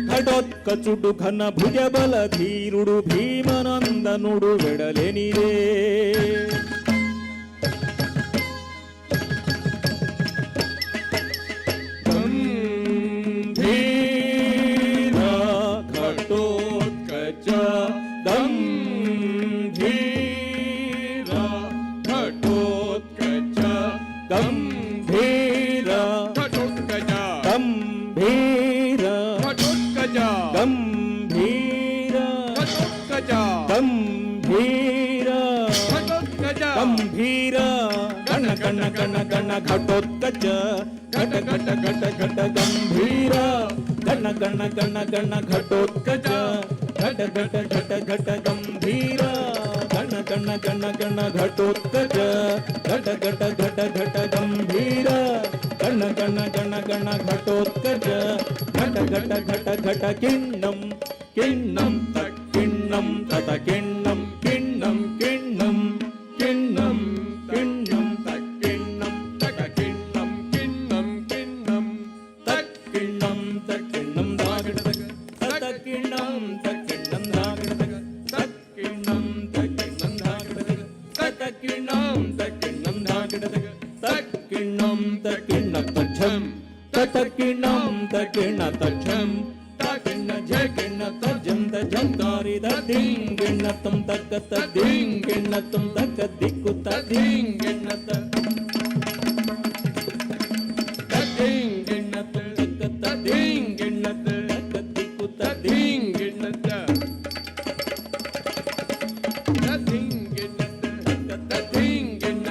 ఘటోత్కచుడు ఘన భుజబల ధీరుడు భీమనందనుడు వెడలెనిరే గంభీర ఘటోత్కచ గంభీర ఘటోత్కచ గంభీర ఘటోత్కచ గంభీర గంభీర గంభీర ఘటోత్కచ గంభీర ఘటోత్కచ గంభీర గణ గణ గణ గణ ఘటోత్కచ ఘట ఘట ఘట ఘట గంభీర గణ గణ గణ గణ ఘటోత్కచ ఘట ఘట ఘట ఘట గంభీర గణ గణ గణ గణ ఘటోత్కచ ఘట ఘట ఘట ఘట గంభీర గణ గణ గణ గణ ఘటోత్కచ ఘట ఘట ఘట ఘట కిన్నం కిన్నం తక్కిన్నం తత కిన్నం కిన్నం కిన్నం కిన్నం కిన్నం తక్కిన్నం తక కిన్నం కిన్నం కిన్నం తక్కిన్నం తక్కిన్నం దాగడదగ తక్కిన్నం తక్కిన్నం దాగడదగ తక్కిన్నం తక్కిన్నం దాగడదగ తక్కిన్నం తక్కిన్నం దాగడదగ తక్కిన్నం తక్కిన్న తచ్చం తక్కిన్నం తక్కిన్న తచ్చం తకిన్న జకిన్న తజం తజం దారి తదింగిన్న తం తక్క తదింగిన్న తం తక్క దిక్కు తదింగిన్న తదింగిన్న తం తక్క తదింగిన్న తక్క దిక్కు తదింగిన్న తదింగిన్న తక్క తదింగిన్న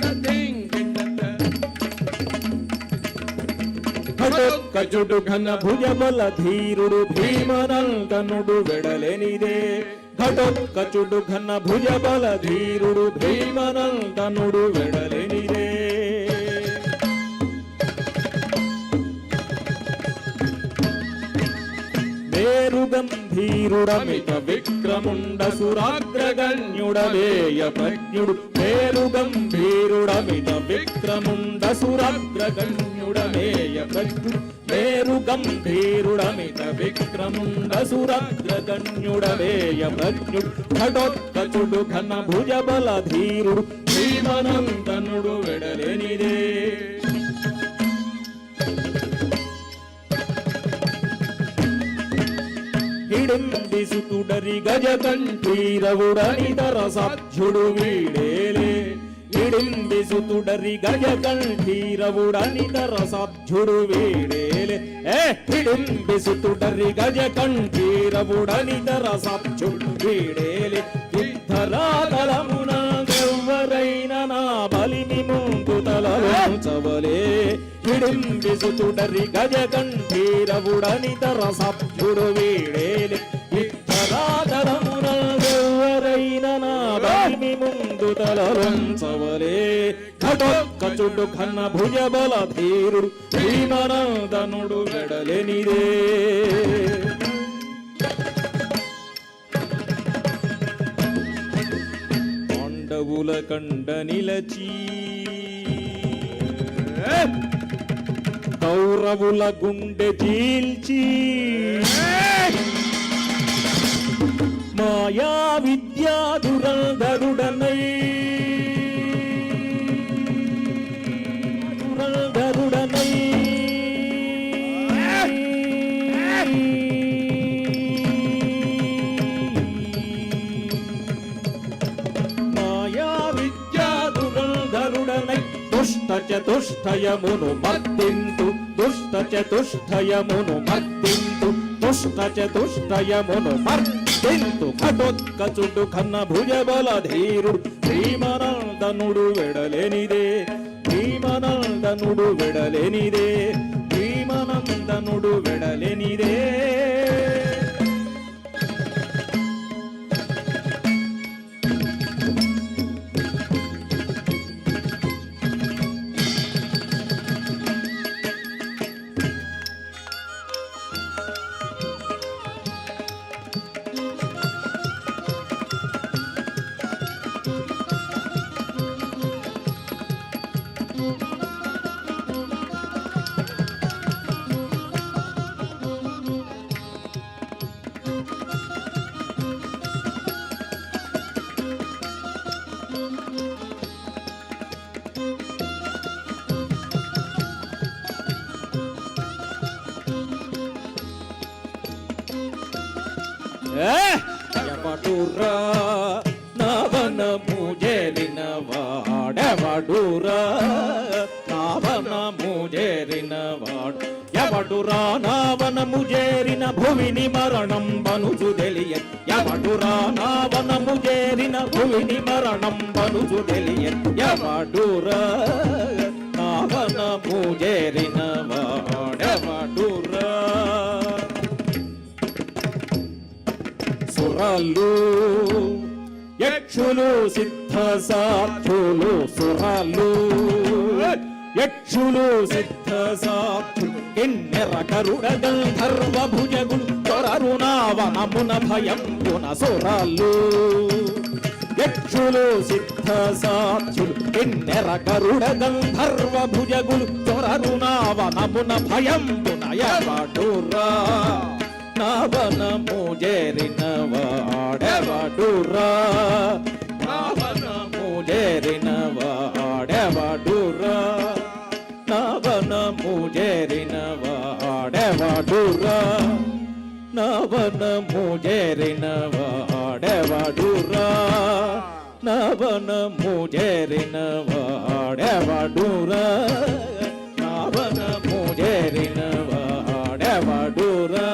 తదింగిన్న ఘటోత్కచుడు ఘన భుజబల ధీరుడు భీమనందనుడు వెడలెనిదే ఘటోత్కచుడు ఘన భుజబల ధీరుడు భీమనందనుడు వెడలెనిదే మేరు గంభీరుడమిత విక్రముండ సురాగ్రగణ్యుడవేయ ప్రజ్ఞుడు మేరు గంభీరుడమిత విక్రముండ సురాగ్రగణ్యుడవేయ ప్రజ్ఞుడు మేరు గంభీరుడమిత విక్రముండ సురాగ్రగణ్యుడవేయ ప్రజ్ఞుడు ఘటోత్కచుడు ఘన భుజబల ధీరుడు భీమనందనుడు వెడలెనిదే హిడింబిసుతుడరి గజకంఠీరవుడనితర సాధ్యుడు వీడేలే హిడింబిసుతుడరి గజకంఠీరవుడనితర సాధ్యుడు వీడేలే హిడింబిసుతుడరి గజకంఠీరవుడనితర సాధ్యుడు వీడేలే యుద్ధరాతలమున ఎవ్వరైన నా బలిమి ముందు తలవంచవలే హిడింబిసుతుడరి గజకంఠీరవుడనితర సాధ్యుడు వీడేలే యుద్ధరాతలమున ఎవ్వరైన నా బలిమి ముందు తలవంచవలే ఘటోత్కచుడు ఘన భుజబల ధీరుడు భీమనందనుడు వెడలెనిదే పాండవుల కండ నిలచి కౌరవుల గుండె చీల్చి మాయా విద్యా దురంధరుడనై దురంధరుడనై మాయా విద్యా దురంధరుడనై దుష్ట చతుష్టయమును మద్దింతు దుష్ట చతుష్టయమును మద్దింతు దుష్ట చతుష్టయమును మర్దింతు ఘటోత్కచుడు ఘన భుజబల ధీరుడు భీమనందనుడు వెడలెనిదే భీమనందనుడు వెడలెనిదే భీమనందనుడు వెడలెనిదే ఎవడురా నావనము చేరిన వాడెవడురా నావనము చేరిన వాడు ఎవడురా నావనము చేరిన భువిని మరణం బనుజు తెలియ ఎవడురా నావనము చేరిన భువిని మరణం బనుజు తెలియ ఎవడురా నావనము చేరిన వాడెవడురా సురాలు యక్షులు సిద్ధ సాక్షులు సురాలు యక్షులు సిద్ధ సాక్షులు కిన్నెర కరుడ గంధర్వ భుజగులు తొరరునావనమున భయంబున సురాలు యక్షులు సిద్ధ సాక్షులు కిన్నెర కరుడ గంధర్వ భుజగులు తొరరునావనమున భయంబున ఎవడురా నావనము చేరిన వాడెవడురా నావనము చేరిన వాడెవడురా నావనము చేరిన వాడెవడురా నావనము చేరిన వాడెవడురా నావనము చేరిన వాడెవడురా నావనము చేరిన వాడెవడురా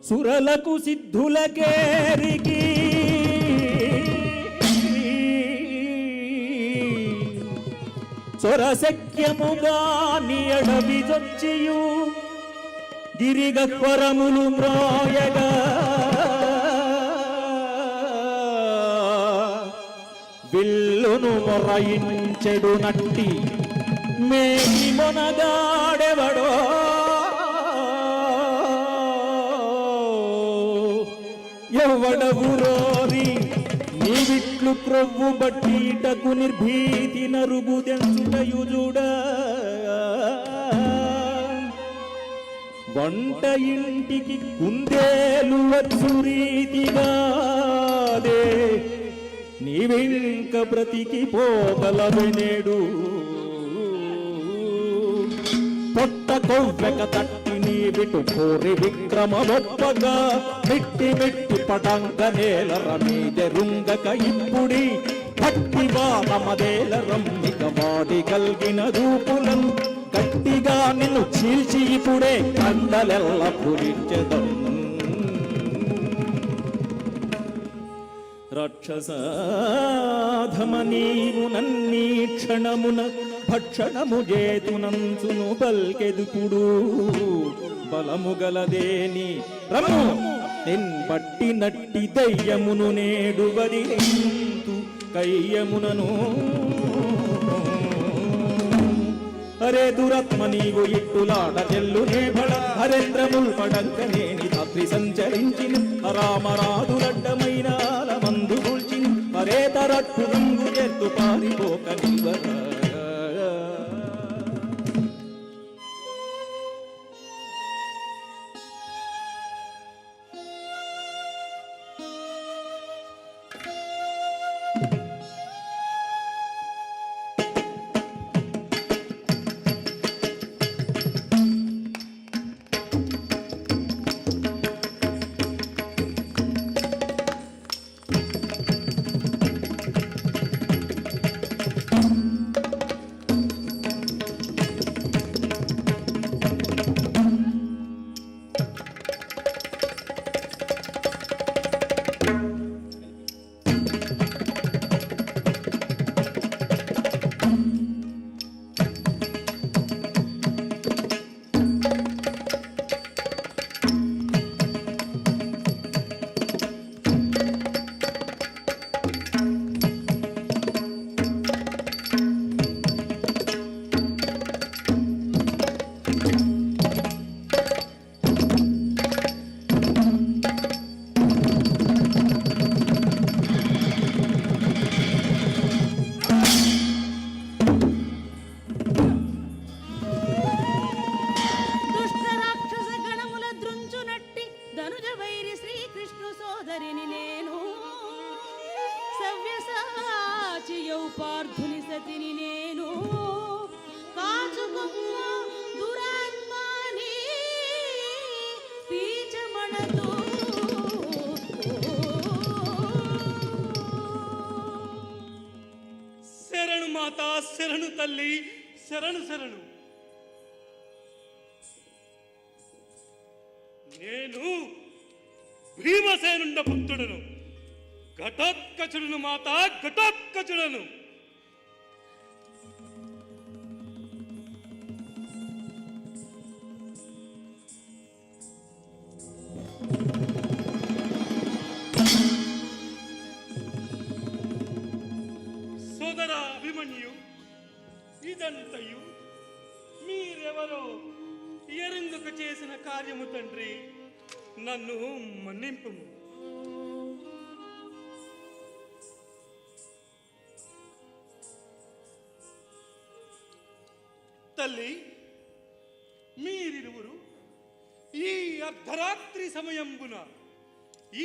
సురలకు సిద్ధులకేరికి సొరశక్యముగా నియడవి జొచ్చియు గిరిగహ్వరములు మ్రాయగా విల్లును మొరయించెడు నట్టి మేకి మొనగాడెవడో ఎవడవురోరి నీవిట్లు క్రొవ్వు బట్టిటకు నిర్భీతి నరుగుదెంచుటయుజుడ వంట ఇంటికి కుందేలు వచ్చు రీతిగాదే నీవింక బ్రతికి పోగలవెనేడు పొట్ట కొవ్వెక తట్టి నీవిటు కోరి విక్రమమొప్పగా మిట్టి మిట్టి పటంగ నేలర మీదెరుంగక ఇప్పుడి భక్తి వామదేల రమ్మిక వాడి కలిగిన రూపులం గట్టిగా నిన్ను చీల్చి ఇప్పుడే కండలెల్ల పురించెదం రాక్షసాధమ నీవు నన్నీ క్షణమున భక్షణము చేతునంచును పల్కెదుకుడు బలము గలదేని రము నిన్ బట్టి నట్టి దయ్యమును నేడు వదిలింతు కయ్యమునను హరే దురత్మ నీవు ఇట్టులాడ చెల్లునే బళ హరేంద్రముల్ పడంక నేని రాత్రి సంచరించిన రామరాదులడ్డమైన మందు కూల్చిన హరే తరట్టు రంగు ఎత్తు పారిపోక నివరా ధనుజ వైరి శ్రీకృష్ణు సోదరిని నేను సవ్యసాచియౌ పార్థుని సతిని నేను కాచుకున్న దురాత్మాని పీచమణతో శరణు మాత, శరణు తల్లి, శరణు శరణు. నేను భీమసేనుండ పుత్రుడును, ఘటోత్కచుడును మాత, ఘటోత్కచుడును. సోదర అభిమన్యు, ఇదంతయు మీరెవరో ఎరుందుకు చేసిన కార్యము తండ్రి, నన్ను మన్నింపు. తల్లి, మీరిరువురు ఈ అర్ధరాత్రి సమయంబున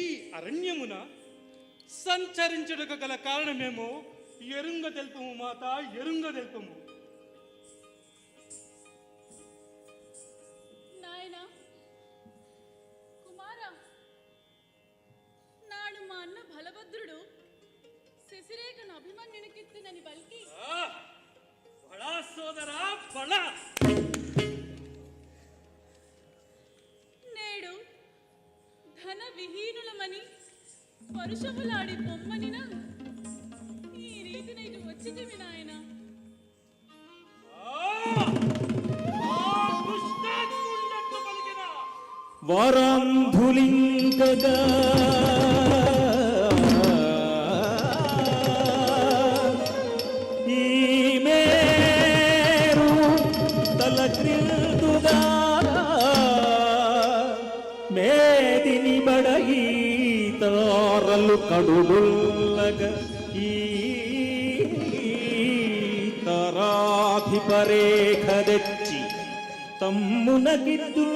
ఈ అరణ్యమున సంచరించుటకు గల కారణమేమో ఎరుంగ తెలుపము మాత, ఎరుంగ తెలుపము. నాయనా కుమారా, నాడు మా అన్న బలభద్రుడు శశిరేఖను అభిమన్యునికిత్తునని పలికి బడా సోదరా బడా. నేడు ధన విహీనులమని పరుషములాడి బొమ్మనిన ఈ రీతిన ఇటు వచ్చితివి నాయనా. వారాంధులింగగా ఈ మేరు తలక్రిందుగా మేదిని బడయి తారలు కడుగుల్లగా ఈ తరాధిపరేఖ తెచ్చి తమ్మునకిద్దు